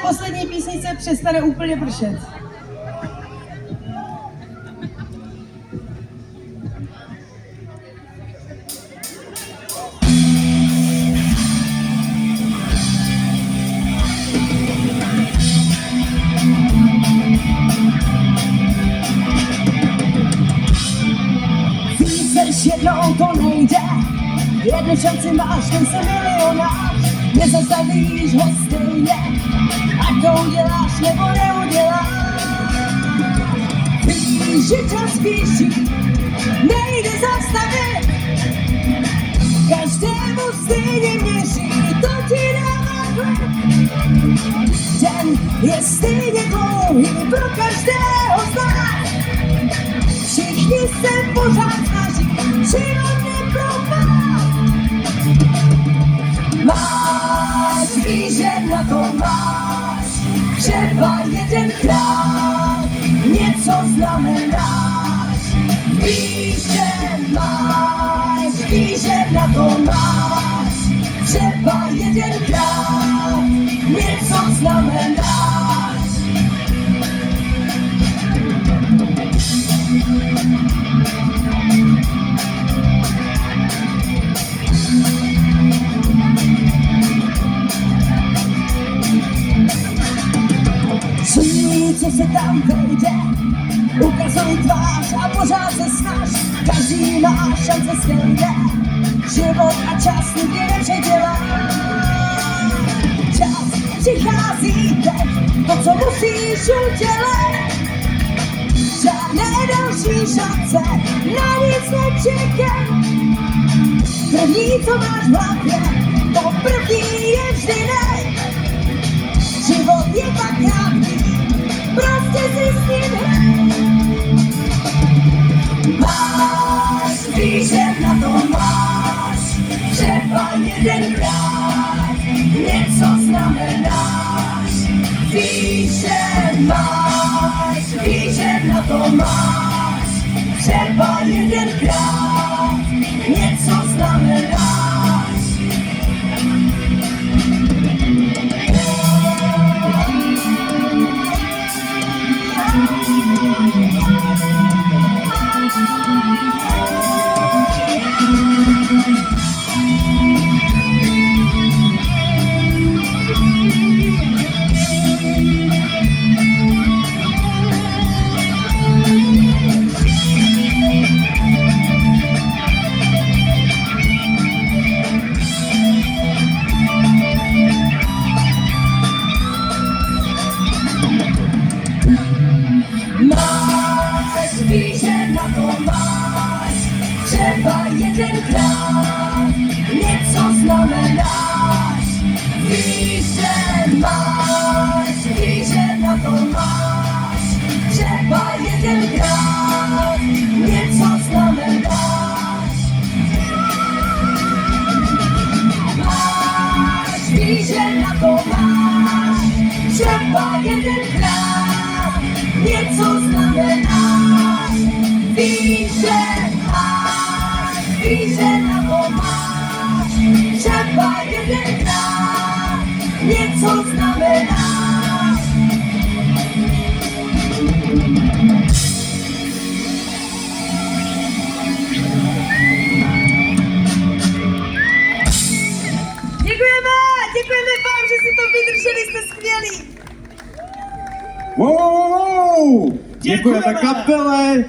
poslední písnice přestane úplně pršet. Jednou to nejde, jednu šanci máš, ten se milionář, nezastavíš ho stejně, ať to uděláš nebo neuděláš. Víš, že čas běží, nejde zastavit, každému stejně měří, to ti dává klid. Den je stejně dlouhý pro každého z nás, všichni se pořád snaží, život nepropadá. Máš, víš, že na to máš, třeba jedenkrát něco znamenáš. Víš, že máš, víš, že na to máš, třeba jedenkrát něco znamenáš. Co se tam vejde, ukazuj tvář a pořád se snaž, každý má šance stejně, život a čas nikdy nepředělá. Čas přichází teď, to co musíš udělat, žádné další šance, na nic nečekej. První co máš v hlavě, to první je vždy nej. Život je tak krátký, prostě si s ním hraj. Máš, víš, že na to máš, třeba jedenkrát něco znamenáš. Víš, že máš, víš, že na to máš, třeba jedenkrát něco znamenáš. Víš, že na to máš, třeba jedenkrát něco znamenáš. Víš, že máš, víš, že na to máš, třeba jedenkrát něco znamenáš. Máš, víš, že na to máš, třeba jedenkrát něco znamenáš. Víš, že máš, víš, že na to máš, třeba jedenkrát něco znamenáš. Děkujeme vám, že jste to vydrželi, jste skvělí. Wow! Děkujeme kapele!